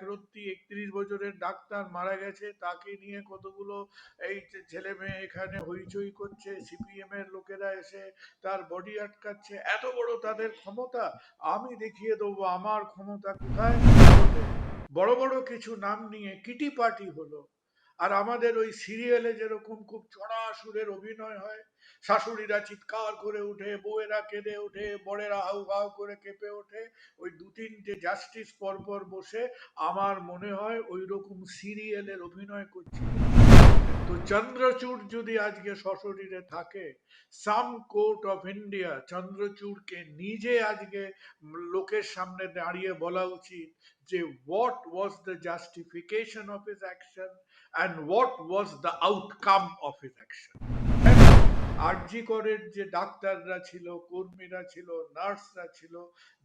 একরত্তি 31 বছরের ডাক্তার মারা গেছে, তাকে নিয়ে কতগুলো এই যে ছেলে মেয়ে এখানে হইচই করছে, সিপিএম এর লোকেরা এসে তার বডি আটকাচ্ছে, এত বড় তাদের ক্ষমতা। আমি দেখিয়ে দেবো আমার ক্ষমতা কোথায়। বলে বড় বড় কিছু নাম নিয়ে কিটি পার্টি হলো। আর আমাদের ওই সিরিয়ালে যেরকম খুব চড়া সুরের অভিনয় হয়, শাশুড়িরা চিৎকার করে ওঠে, বউয়েরা কেঁদে ওঠে, বড়েরা হাউ হাউ করে কেঁপে ওঠে, ওই দু তিনটে জাস্টিস পরপর বসে আমার মনে হয় ওই রকম সিরিয়ালের অভিনয় করছিল। তো চন্দ্রচূড় যদি আজকে সশরীরে থাকে, সাম কোর্ট অফ ইন্ডিয়া চন্দ্রচূড়কে নিজে আজকে লোকের সামনে দাঁড়িয়ে বলা উচিত যে what was the justification of his action and what was the outcome of his action. RG করের যে ডাক্তাররা ছিল, কর্মীরা ছিল, নার্সরা ছিল,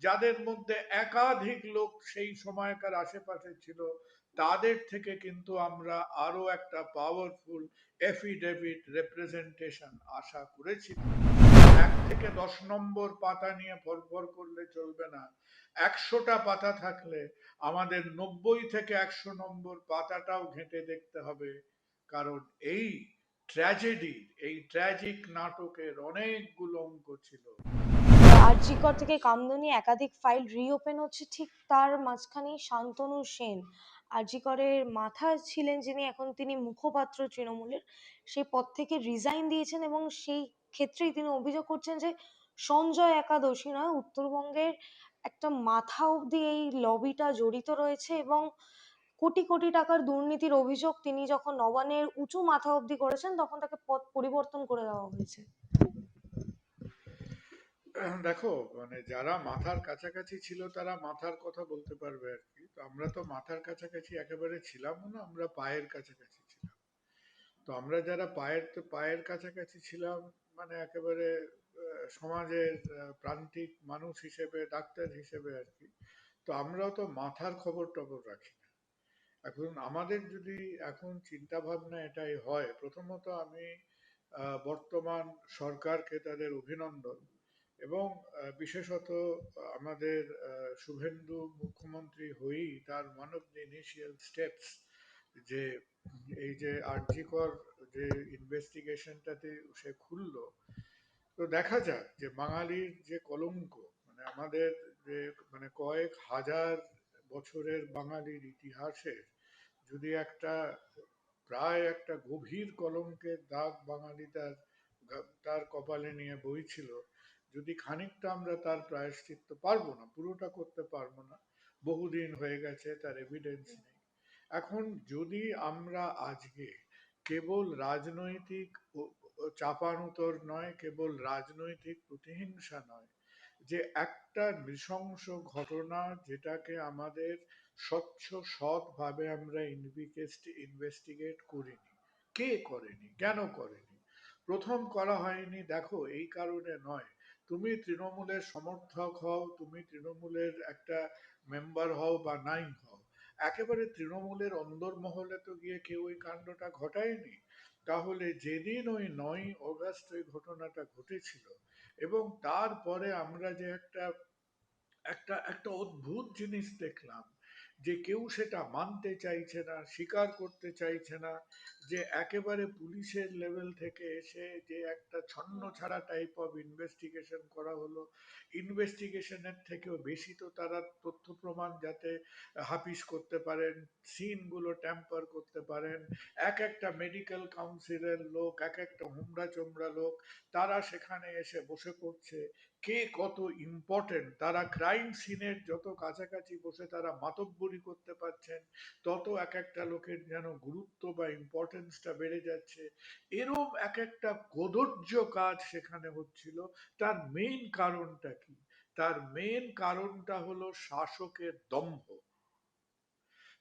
যাদের মধ্যে একাধিক লোক সেই সময়কার আশেপাশে ছিল, তাদের থেকে কিন্তু আমরা আরো একটা পাওয়ারফুল এফিডেভিট রিপ্রেজেন্টেশন আশা করেছিলাম। 1 থেকে 10 নম্বর পাতা নিয়ে ভরভর করলে চলবে না। 100টা পাতা থাকলে আমাদের 90 থেকে 100 নম্বর পাতাটাও ঘেঁটে দেখতে হবে। কারণ এই ট্র্যাজেডি, এই ট্র্যাজিক নাটকের অনেকগুলো অঙ্ক ছিল। আরজি কর থেকে কামদুনি একাধিক ফাইল রিওপেন হচ্ছে, ঠিক তার মাঝখানে শান্তনু সেন, আরজি করের মাথা ছিলেন যিনি, এখন তিনি মুখপাত্র তৃণমূলের, সেই পদ থেকে রিজাইন দিয়েছেন এবং সেই ক্ষেত্রেই তিনি অভিযোগ করছেন যে সঞ্জয় একাদশী নয়, উত্তরবঙ্গের একটা মাথা অবধি এই লবিটা জড়িত রয়েছে এবং কোটি কোটি টাকার দুর্নীতির অভিযোগ তিনি যখন নবান্নের উঁচু মাথা অবধি করেছেন তখন তাকে পদ পরিবর্তন করে দেওয়া হয়েছে। দেখো, মানে যারা মাথার কাছাকাছি ছিল তারা মাথার কথা বলতে পারবে আর কি। তো আমরা তো মাথার কাছাকাছি একেবারে ছিলাম না, আমরা পায়ের কাছাকাছি ছিলাম। তো আমরা যারা পায়ের কাছাকাছি ছিলাম, মানে একেবারে সমাজের প্রান্তিক মানুষ হিসেবে, ডাক্তার হিসেবে আর কি, তো আমরাও তো মাথার খবর টবর রাখি না। এখন আমাদের যদি এখন চিন্তা ভাবনা এটাই হয়, প্রথমত আমি বর্তমান সরকারকে তাদের অভিনন্দন, এবং বিশেষত আমাদের শুভেন্দু মুখ্যমন্ত্রী হয়েই তার one of the initial steps, যে এই যে আরজিকর যে ইনভেস্টিগেশনটাতে সে খুললো, তো দেখা যাক যে বাঙালির যে কলঙ্ক, মানে আমাদের যে মানে কয়েক হাজার বছরের বাঙালির ইতিহাসে যদি একটা প্রায় একটা গভীর কলঙ্কের দাগ বাঙালি তার কপালে নিয়ে বইছিল, যদি খানিকটা আমরা তার প্রায়শ্চিত্ত, পারবো না পুরোটা করতে পারবো না, বহুদিন হয়ে গেছে, তার এভিডেন্স নেই। এখন যদি আমরা আজকে কেবল রাজনৈতিক চাপানুতর নয়, কেবল রাজনৈতিক প্রতিহিংসা নয়, যে একটা নৃশংস ঘটনা যেটাকে আমাদের স্বচ্ছ সৎভাবে আমরা ইনভেস্টিগেট করিনি, কে করেনি, কেন করেনি, প্রথম করা হয়নি, দেখো এই কারণে নয়, তুমি তৃণমূলের সমর্থক হও, তুমি তৃণমূলের একটা মেম্বার হও বা নাই হও, একেবারে তৃণমূলের অন্দরমহলে তো গিয়ে কেউ ওই কাণ্ডটা ঘটায়নি। তাহলে যেদিন ওই 9ই অগাস্ট ওই ঘটনাটা ঘটেছিল, এবং তারপরে আমরা যে একটা একটা একটা অদ্ভুত জিনিস দেখলাম, যে কেউ সেটা মানতে চাইছে না, স্বীকার করতে চাইছে না, যে একেবারে পুলিশের লেভেল থেকে এসে যে একটা ছন্ন ছাড়া টাইপ অফ ইনভেস্টিগেশন করা হলো, ইনভেস্টিগেশনের থেকেও বেশি তো তারা তথ্য প্রমাণ যাতে হাফিস করতে পারেন, সিনগুলো ট্যাম্পার করতে পারেন, এক একটা মেডিকেল কাউন্সিলের লোক, এক একটা হুমড়া চোমড়া লোক, তারা সেখানে এসে বসে পড়ছে, কে কত ইম্পর্টেন্ট, তারা ক্রাইম সিনের যত কাছাকাছি বসে তারা মাতব্বরি করতে পারছেন, তত এক একটা লোকের যেন গুরুত্ব বা ইম্পর্টেন্সটা বেড়ে যাচ্ছে। এরম এক একটা কদর্য কাজ সেখানে হচ্ছিল। তার মেইন কারণটা কি? তার মেইন কারণটা হলো শাসকের দম্ভ।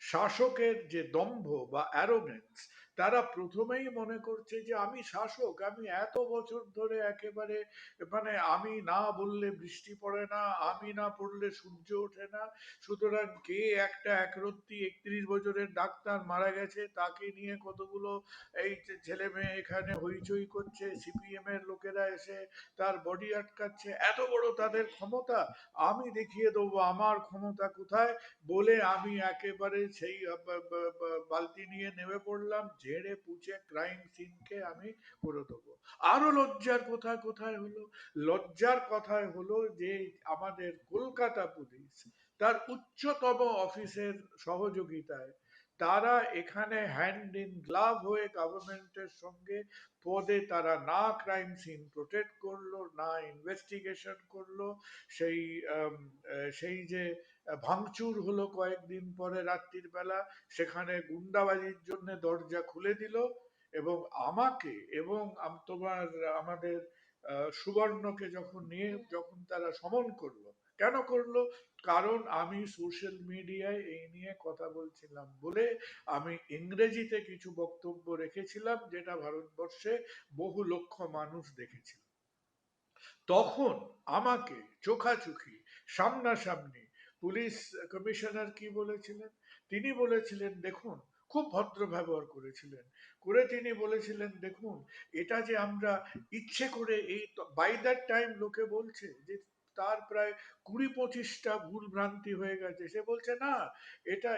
শাসকের যে দম্ভ বা অ্যারোগেন্স, তারা প্রথমেই মনে করছে যে আমি শাসক, আমি এত বছর ধরে একেবারে, মানে আমি না বললে বৃষ্টি পড়ে না, আমি না পড়লে সূর্য ওঠে না, সুতরাং কে একটা একরত্তি 31 বছরের ডাক্তার মারা গেছে তাকে নিয়ে কতগুলো এই যে ছেলে মেয়ে এখানে হইচই করছে, সিপিএম এর লোকেরা এসে তার বডি আটকাচ্ছে, এত বড় তাদের ক্ষমতা, আমি দেখিয়ে দেবো আমার ক্ষমতা কোথায় বলে আমি একেবারে সেই বালতি নিয়ে নেমে পড়লাম, ঝেড়ে পুছে ক্রাইম সিনকে আমি করে দেবো। আরো লজ্জার কথা কোথায় হলো, লজ্জার কথায় হলো যে আমাদের কলকাতা পুলিশ তার উচ্চতম অফিসের সহযোগিতায় তারা এখানে হ্যান্ড ইন গ্লাভ হয়ে গভর্নমেন্টের সঙ্গে পদে তারা না ক্রাইম সিন প্রোটেক্ট করলো, না ইনভেস্টিগেশন করলো। সেই সেই যে ভাঙচুর হলো কয়েকদিন পরে রাত্রির বেলা, সেখানে গুন্ডাবাজির জন্য দরজা খুলে দিল, এবং আমাকে এবং তোমার আমাদের সুবর্ণকে যখন নিয়ে যখন তারা সমন করলো, কেন করলো? কারণ আমি সোশ্যাল মিডিয়ায় এই নিয়ে কথা বলছিলাম বলে আমি ইংরেজিতে কিছু বক্তব্য রেখেছিলাম, যেটা ভারতবর্ষে বহু লক্ষ মানুষ দেখেছিল। তখন আমাকে চোখাচোখি সামনাসামনি পুলিশ কমিশনার কি বলেছিলেন? তিনি বলেছিলেন দেখুন, খুব ভদ্র ব্যবহার করেছিলেন, করে তিনি বলেছিলেন দেখুন, এটা যে আমরা ইচ্ছে করে এই, বাই দ্যাট টাইম লোকে বলছে যে তার প্রায় 20-25টা ভুল ভ্রান্তি হয়ে গেছে, সে বলছে না, এটা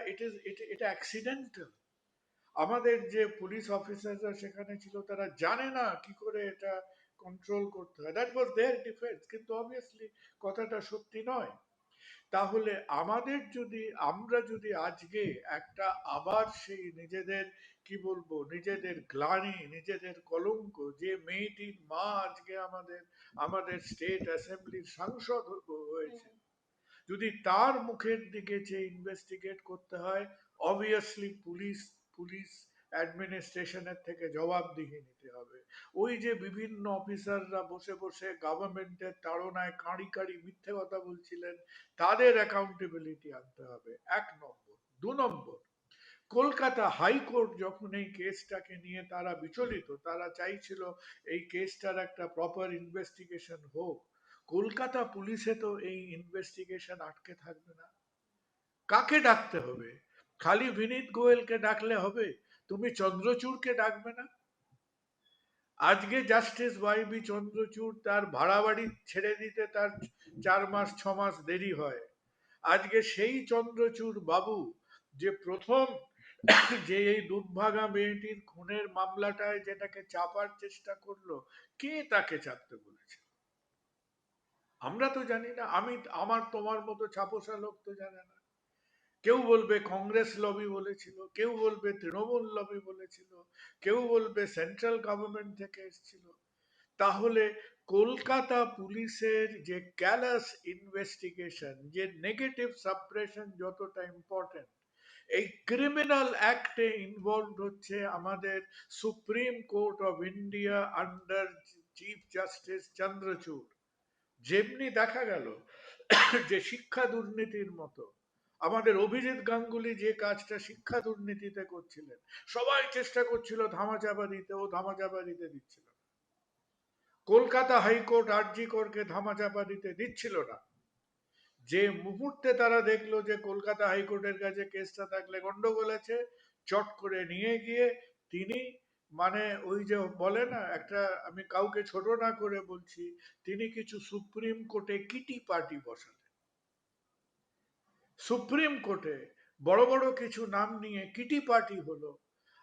এটা অ্যাক্সিডেন্টাল। আমাদের যে পুলিশ অফিসাররা সেখানে ছিল তারা জানে না কি করে এটা কন্ট্রোল করতে হয়, দ্যাট ওয়াজ দেয়ার ডিফেন্স, কিন্তু অবভিয়াসলি কথাটা সত্যি নয়। তাহলে আমাদের যদি, আমরা যদি আজকে একটা আবার সেই নিজেদের, কি বলবো, নিজেদের গ্লানি, নিজেদের কলঙ্ক, যে মেয়েটির মা আজকে আমাদের আমাদের স্টেট অ্যাসেম্বলির সাংসদ হয়েছে, যদি তার মুখের দিকে যে ইনভেস্টিগেট করতে হয়, অবভিয়াসলি পুলিশ পুলিশ অ্যাডমিনিস্ট্রেশনের থেকে জবাবদিহি নিতে হবে। ওই যে বিভিন্ন অফিসাররা বসে বসে গভর্নমেন্টের তাড়নায় কাঁড়ি কাঁড়ি মিথ্যে কথা বলছিলেন, তাদের অ্যাকাউন্টেবিলিটি আনতে হবে, 1 নম্বর। 2 নম্বর, কলকাতা হাইকোর্ট যখন এই কেসটাকে নিয়ে তারা বিচলিত, তারা চাইছিল এই কেসটার একটা প্রপার ইনভেস্টিগেশন হোক, কলকাতা পুলিশে তো এই ইনভেস্টিগেশন আটকে থাকবে না। কাকে ডাকতে হবে? খালি বিনীত গোয়েলকে ডাকলে হবে? তুমি চন্দ্রচূড়কে ডাকবে না? আজকে জাস্টিস ওয়াই বি চন্দ্রচূড় তার ভাড়া বাড়ি ছেড়ে দিতে তার 4 মাস 6 মাস দেরি হয়। আজকে সেই চন্দ্রচূড় বাবু যে প্রথম যে এই দুর্ভাগা মেয়েটির খুনের মামলাটায় যেটাকে চাপার চেষ্টা করলো, কে তাকে চাপতে বলেছে? আমরা তো জানি না, আমি, আমার তোমার মতো ছাপোষা লোক তো জানে না। কেউ বলবে কংগ্রেস লবি বলেছিল, কেউ বলবে তৃণমূল লবি বলেছিল, কেউ বলবে সেন্ট্রাল গভর্নমেন্ট থেকে এসেছিল। তাহলে কলকাতা পুলিশের যে ক্যালাস ইনভেস্টিগেশন, যে নেগেটিভ সাপ্রেশন যতটা ইম্পর্টেন্ট, এই ক্রিমিনাল অ্যাক্টে ইনভলভ হচ্ছে আমাদের Supreme Court of India under Chief Justice Chandrachud. যেমনি দেখা গেল যে শিক্ষা দুর্নীতির মতো আমাদের অভিজিৎ গাঙ্গুলি যে কাজটা শিক্ষা দুর্নীতিতে করছিলেন, সবাই চেষ্টা করছিল ধামাচাপা দিতে, ও ধামাচাপা দিতে দিচ্ছিল না। কলকাতা হাইকোর্ট আরজি করকে ধামাচাপা দিতে দিচ্ছিল না। যে মুহূর্তে তারা দেখলো যে কলকাতা হাইকোর্টের কাছে কেসটা থাকলে গন্ডগোল আছে, চট করে নিয়ে গিয়ে তিনি, মানে ওই যে বলে না একটা, আমি কাউকে ছোট না করে বলছি, তিনি কিছু সুপ্রিম কোর্টে কিটি পার্টি বসালেন। সুপ্রিম কোর্টে বড় বড় কিছু নাম নিয়ে কিটি পার্টি হলো।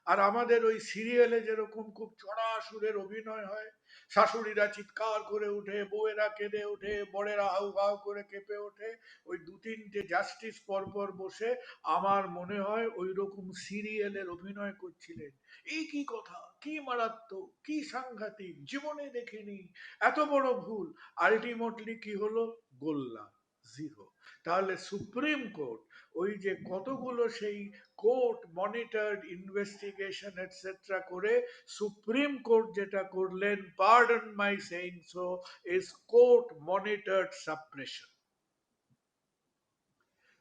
আর আমাদের ওই সিরিয়ালে যেরকম খুব চড়া সুরের অভিনয় হয়, শাশুড়িরা চিৎকার করে ওঠে, বউয়েরা কেঁদে ওঠে, বড়েরা হাউ হাউ করে কেঁপে ওঠে, ওই 2-3টে জাস্টিস পরপর বসে আমার মনে হয় ওই রকম সিরিয়ালের অভিনয় করছিলেন। এই কি কথা, কি মারাত্মক, কি সাংঘাতিক, জীবনে দেখিনি, এত বড় ভুল। আলটিমেটলি কি হলো? গোল্লা, জিরো। তাহলে সুপ্রিম কোর্ট ওই যে কতগুলো সেই কোর্ট মনিটরড ইনভেস্টিগেশন এটসেট্রা করে সুপ্রিম কোর্ট যেটা করলেন, pardon my saying so, is court monitored suppression.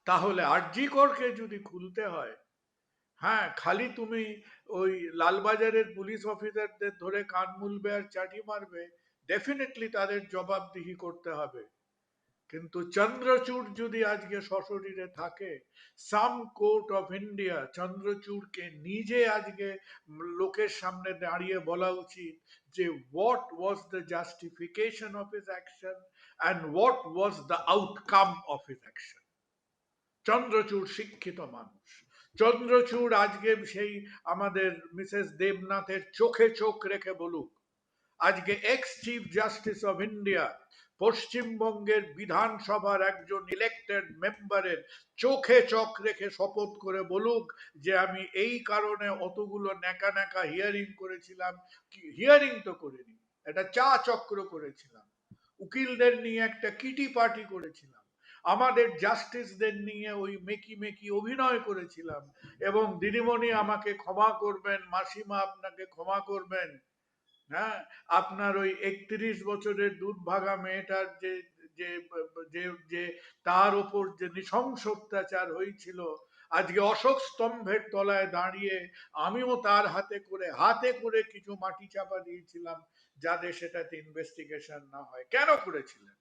তাহলে আরজি করকে যদি খুলতে হয়, হ্যাঁ, খালি তুমি ওই লালবাজারের পুলিশ অফিসারদের ধরে কান মুলবে আর চাটি মারবে, ডেফিনেটলি তাদের জবাবদিহি করতে হবে। কিন্তু চন্দ্রচূড় যদি আজকে সশরীরে থাকে, সাম কোর্ট অফ ইন্ডিয়া চন্দ্রচূড়কে নিজে আজকে লোকের সামনে দাঁড়িয়ে বলা উচিত যে what was the justification of his action and what was the outcome of his action. Chandrachud শিক্ষিত মানুষ। চন্দ্রচূড় আজকে সেই আমাদের মিসেস দেবনাথের চোখে চোখ রেখে বলুক, আজকে x chief justice of India পশ্চিমবঙ্গের বিধানসভার একজন ইলেক্টেড মেম্বারের চোখে চোখ রেখে শপথ করে বলুক যে আমি এই কারণে অতগুলো ন্যাকা ন্যাকা হিয়ারিং করেছিলাম। কি হিয়ারিং তো করিনি, একটা চা চক্র করেছিলাম, উকিলদের নিয়ে একটা কিটি পার্টি করেছিলাম, আমাদের জাস্টিসদের নিয়ে ওই মেকি মেকি অভিনয় করেছিলাম, এবং দিদিমণি আমাকে ক্ষমা করবেন, মাসিমা আপনাকে ক্ষমা করবেন। হ্যাঁ, আপনার ওই 31 বছরের দুধভাগা মেয়েটার যে যে যে যে তার ওপর যে নৃশংস অত্যাচার হয়েছিল, আজকে অশোক স্তম্ভের তলায় দাঁড়িয়ে আমিও তার হাতে করে কিছু মাটি চাপা দিয়েছিলাম, যাতে সেটাতে ইনভেস্টিগেশন না হয়। কেন করেছিলেন?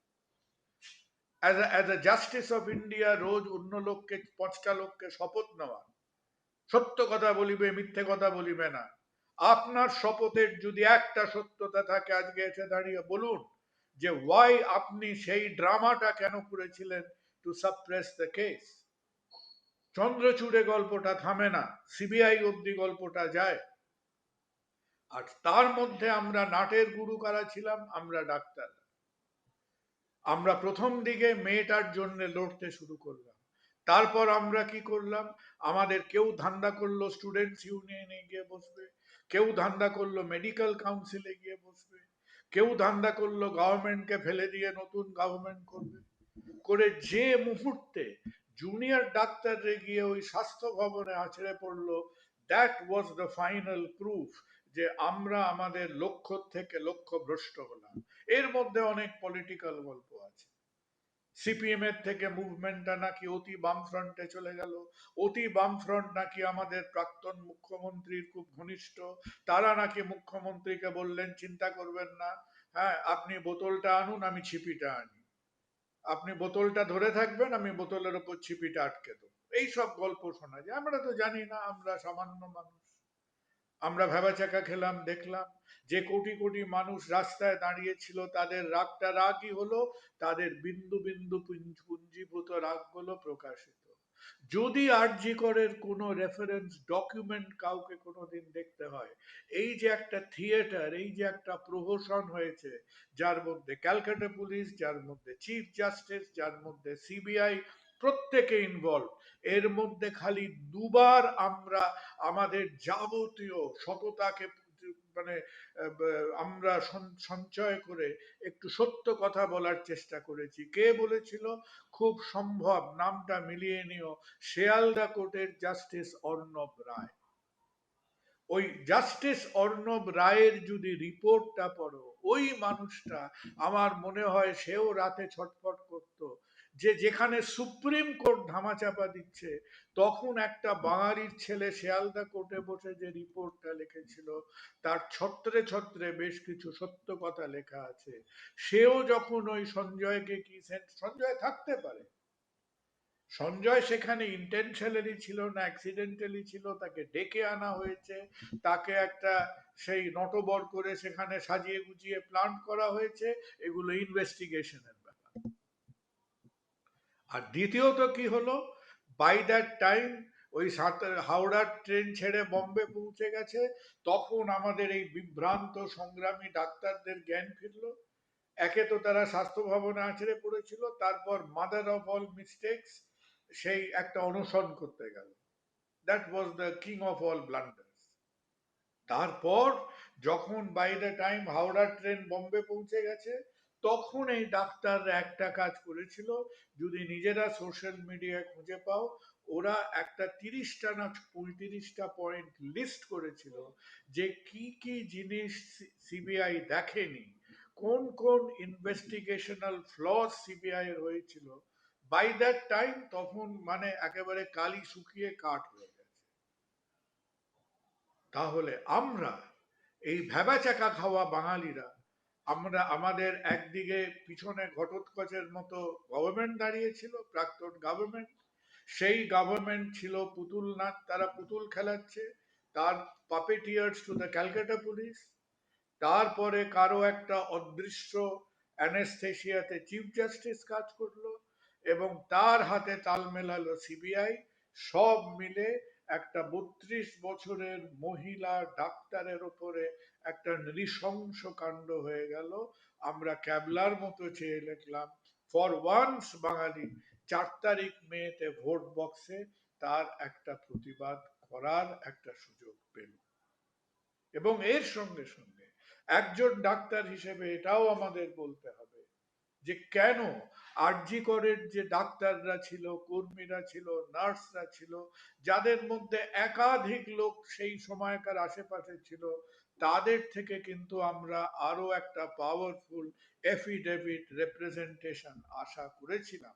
As a justice of India রোজ অন্য লোককে, 5টা লোককে শপথ নেওয়া, সত্য কথা বলিবে মিথ্যে কথা বলিবে না, আপনার শপথের যদি একটা সত্যতা থাকে আজকে এসে দাঁড়িয়ে বলুন যে ওয়াই আপনি সেই ড্রামাটা কেন করেছিলেন টু সাপ্রেস দ্য কেস। চন্দ্রচূড়ে গল্পটা থামে না, সিবিআই অব্দি গল্পটা যায়। আর তার মধ্যে আমরা নাটের গুরু কারা ছিলাম? আমরা ডাক্তার। আমরা প্রথম দিকে মেয়েটার জন্য লড়তে শুরু করলাম, তারপর আমরা কি করলাম, আমাদের কেউ ধান্দা করলো স্টুডেন্টস ইউনিয়নে গিয়ে বসবে, কেউ ধান্দা করলো মেডিকেল কাউন্সিলে গিয়ে বসবে, কেউ ধান্দা করলো গভর্নমেন্টকে ফেলে দিয়ে নতুন গভর্নমেন্ট করবে। করে যে মুহূর্তে জুনিয়র ডাক্তাররে গিয়ে ওই স্বাস্থ্য ভবনে আছড়ে পড়লো, that was the final proof যে আমরা আমাদের লক্ষ্য থেকে লক্ষ্য ভ্রষ্ট হলাম। এর মধ্যে অনেক পলিটিক্যাল গল্প আছে। সিপিএম এর থেকে মুভমেন্টটা নাকি অতি বাম ফ্রন্টে চলে গেল, অতি বাম ফ্রন্ট নাকি আমাদের প্রাক্তন মুখ্যমন্ত্রীর খুব ঘনিষ্ঠ, তারা নাকি মুখ্যমন্ত্রীকে বললেন চিন্তা করবেন না, হ্যাঁ আপনি বোতলটা আনুন আমি ছিপিটা আনি, আপনি বোতলটা ধরে থাকবেন আমি বোতলের ওপর ছিপিটা আটকে দেবো। এইসব গল্প শোনা যায়, আমরা তো জানি না, আমরা সামান্য মানুষ। আমরা ভেবাচাকা খেলাম, দেখলাম যে কোটি কোটি মানুষ রাস্তায় দাঁড়িয়েছিল তাদের রাগটা রাগই হলো, তাদের বিন্দু বিন্দু পুঞ্জীভূত রাগগুলো প্রকাশিত। যদি আরজি করের কোনো রেফারেন্স ডকুমেন্ট কাউকে কোনোদিন দেখতে হয়, এই যে একটা থিয়েটার, এই যে একটা প্রহসন হয়েছে, যার মধ্যে ক্যালকাটা পুলিশ, যার মধ্যে চিফ জাস্টিস, যার মধ্যে সিবিআই, প্রত্যেকে ইনভলভ, এর মধ্যে খালি দুবার আমরা আমাদের যাবতীয় সততাকে মানে আমরা সঞ্চয় করে একটু সত্য কথা বলার চেষ্টা করেছি। কে বলেছিল? খুব সম্ভব নামটা মিলিয়ে নিও, শেয়ালদা কোর্টের জাস্টিস অর্ণব রায়। ওই জাস্টিস অর্ণব রায়ের যদি রিপোর্টটা পড়ো, ওই মানুষটা, আমার মনে হয় সেও রাতে ছটফট করত যে যেখানে সুপ্রিম কোর্ট ধামাচাপা দিচ্ছে, তখন একটা বাঙালির ছেলে শিয়ালদা কোর্টে বসে যে রিপোর্টটা লিখেছিল, তার ছত্রে ছত্রে বেশ কিছু সত্য কথা লেখা আছে। সেও যখন ওই সঞ্জয়কে কি, সঞ্জয় থাকতে পারে, সঞ্জয় সেখানে ইন্টেনশনালি ছিল না অ্যাক্সিডেন্টালি ছিল, তাকে ডেকে আনা হয়েছে, তাকে একটা সেই নটবর করে সেখানে সাজিয়ে গুজিয়ে প্ল্যান করা হয়েছে, এগুলো ইনভেস্টিগেশনের ব্যাপার। আর দ্বিতীয়ত কি হলো, বাই দ্যাট টাইম ওই হাওড়ার ট্রেন ছেড়ে বম্বে পৌঁছে গেছে, তখন আমাদের এই বিভ্রান্ত সংগ্রামী ডাক্তারদের জ্ঞান ফিরলো। একে তো তারা স্বাস্থ্য ভবনে আছড়ে পড়েছিল, তারপর মাদার অফ অল মিস্টেকস, সেই একটা অনশন করতে গেল। That was the king of all blunders. তারপর যখন বাই দ্য টাইম হাওড়ার ট্রেন বম্বে পৌঁছে গেছে, তখন এই ডাক্তাররা একটা কাজ করেছিল, যদি নিজেরা সোশ্যাল মিডিয়ায় খুঁজে পাও, ওরা একটা 30টা না 35টা পয়েন্ট লিস্ট করেছিল যে কি কি জিনিস সিবিআই দেখেনি, কোন কোন ইনভেস্টিগেশনাল ফ্লস সিবিআই এর হয়েছিল। বাই দ্যাট টাইম তখন মানে একেবারে কালি শুকিয়ে কাঠ হয়ে গেছে। তাহলে আমরা এই ভ্যাবাচ্যাকা খাওয়া বাঙালিরা, আমরা আমাদের একদিকে পিছনে ঘটোৎকচের মতো গভর্নমেন্ট দাঁড়িয়েছিল, প্রাক্তন গভর্নমেন্ট, সেই গভর্নমেন্ট ছিল পুতুল নাচ, তারা পুতুল খেলাচ্ছে, তার পাপেটিয়ার্স টু দ্য ক্যালকাটা পুলিশ। তারপরে কারো একটা অদৃশ্য অ্যানেস্থেশিয়াতে চিফ জাস্টিস কাজ করলো, এবং তার হাতে তাল মেলালো সিবিআই। সব মিলে একটা 32 বছরের মহিলা ডাক্তারের ওপরে একটা নৃশংস কাণ্ড হয়ে গেল। আমরা ক্যাবলার মতো চেয়ে লিখলাম, ফর ওয়ান্স বাঙালি 4 তারিখ মেতে ভোট বক্সে তার একটা প্রতিবাদ করার একটা সুযোগ পেল। এবং এর সঙ্গে সঙ্গে একজন ডাক্তার হিসেবে এটাও আমাদের বলতে হবে যে কেন আরজি করের যে ডাক্তাররা ছিল, কর্মীরা ছিল, নার্সরা ছিল, যাদের মধ্যে একাধিক লোক সেই সময়কার আশেপাশে ছিল, তাদের থেকে কিন্তু আমরা আরো একটা পাওয়ারফুল এফিডেভিট রিপ্রেজেন্টেশন আশা করেছিলাম।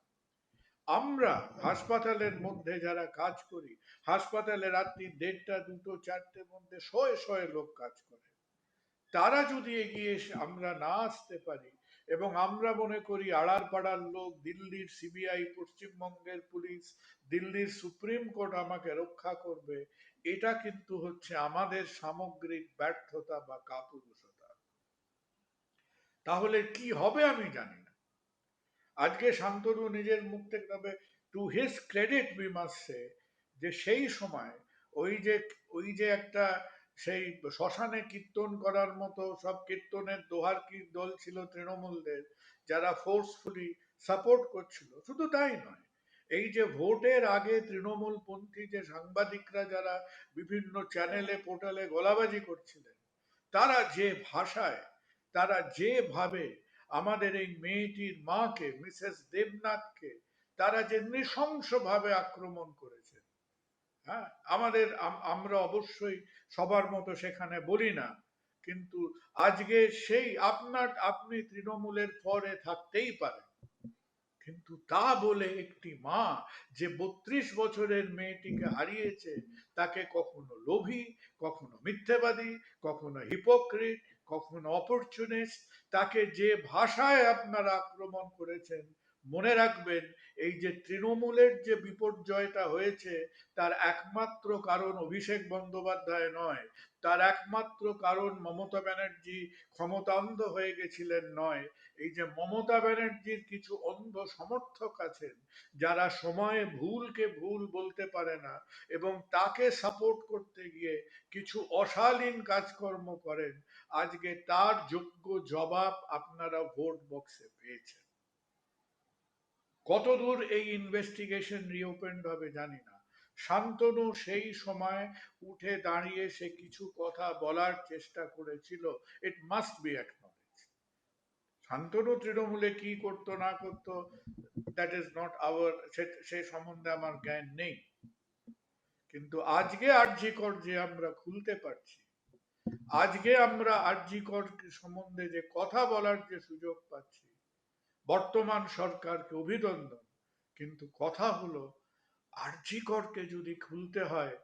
আমরা হাসপাতালের মধ্যে যারা কাজ করি, হাসপাতালে রাত্রি 1:30, 2টো, 4টের মধ্যে শয়ে শয়ে লোক কাজ করে, তারা যদি এগিয়ে এসে আমরা না আসতে পারি, এবং আমরা মনে করি আড়ার পাড়ার লোক, দিল্লির সিবিআই, পশ্চিমবঙ্গের পুলিশ, দিল্লির সুপ্রিম কোর্ট আমাকে রক্ষা করবে, এটা কিন্তু হচ্ছে আমাদের সামগ্রিক ব্যর্থতা বা কাপুরুষতা। তাহলে কি হবে আমি জানি না। আজকে শান্তনু নিজের মুখ থেকে, তবে to his credit we must say, যে সেই সময় ওই যে একটা সেই শ্মশানে কীর্তন করার মতো সব কীর্তনের দোহার কি দল ছিল তৃণমূলদের, যারা ফোর্সফুলি সাপোর্ট করছিল। শুধু তাই নয়, এই যে ভোটের আগে তৃণমূল পন্থী যে সাংবাদিকরা যারা বিভিন্ন চ্যানেলে পোর্টালে গলাবাজি করছিলেন, তারা যে ভাষায়, তারা যেভাবে আমাদের এই মেয়েটির মাকে, মিসেস দেবনাথকে, তারা যে নৃশংসভাবে আক্রমণ করেছে। হ্যাঁ, আমরা অবশ্যই সবার মতো সেখানে বলি না, কিন্তু আজকে সেই আপনি তৃণমূলের পরে থাকতেই পারেন, কিন্তু তা বলে একটি মা যে 32 বছরের মেয়েটিকে হারিয়েছে, তাকে কখনো লোভী, কখনো মিথ্যেবাদী, কখনো হিপোক্রিট, কখনো অপরচুনিস্ট, তাকে যে ভাষায় আপনারা আক্রমণ করেছেন, মনে রাখবেন এই যে তৃণমূলের যে বিপর্যয়টা হয়েছে, তার একমাত্র কারণ অভিষেক বন্দ্যোপাধ্যায় নয়, তার একমাত্র কারণ মমতা ব্যানার্জি ক্ষমতান্ধ হয়ে গেছিলেন নয়, এই যে মমতা ব্যানার্জির কিছু অন্ধ সমর্থক আছেন, যারা সময়ে ভুলকে ভুল বলতে পারে না, এবং তাকে সাপোর্ট করতে গিয়ে কিছু অশালীন কাজকর্ম করেন, আজকে তার যোগ্য জবাব আপনারা ভোট বক্সে পেয়েছেন। কতদূর এই ইনভেস্টিগেশন রিওপেন্ড হবে জানি না। শান্তনু সেই সময় উঠে দাঁড়িয়ে সে কিছু কথা বলার চেষ্টা করেছিল, ইট মাস্ট বি অ্যাকনলেজড। শান্তনু তৃণমূলে কি করতো না করতো, দ্যাট ইজ নট আওয়ার, সে সম্বন্ধে আমার জ্ঞান নেই। কিন্তু আজকে আরজি কর যে আমরা খুলতে পারছি, আজকে আমরা আরজি কর সম্বন্ধে যে কথা বলার যে সুযোগ পাচ্ছি, বর্তমান সরকারকে অভিনন্দন। কিন্তু কথা হলো, আরজি করকে যদি খুলতে হয়,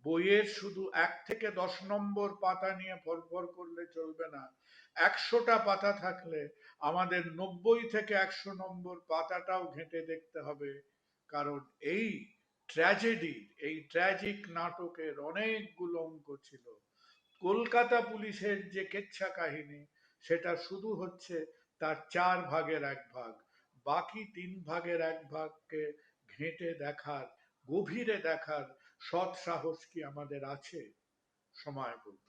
বইয়ের শুধু 1 থেকে 10 নম্বর পাতা নিয়ে ফরফর করলে চলবে না। 100টা পাতা থাকলে আমাদের 90 থেকে 100 নম্বর পাতাটাও ঘেঁটে দেখতে হবে। কারণ এই ট্র্যাজেডি, এই ট্র্যাজিক নাটকের অনেকগুলো অঙ্ক ছিল। কলকাতা পুলিশের যে কেচ্ছা কাহিনী, সেটা শুধু হচ্ছে তার 4 ভাগের 1 ভাগ। বাকি 3 ভাগের 1 ভাগকে ঘেঁটে দেখার, গভীরে দেখার সৎ সাহস কি আমাদের আছে? সময় বলবে।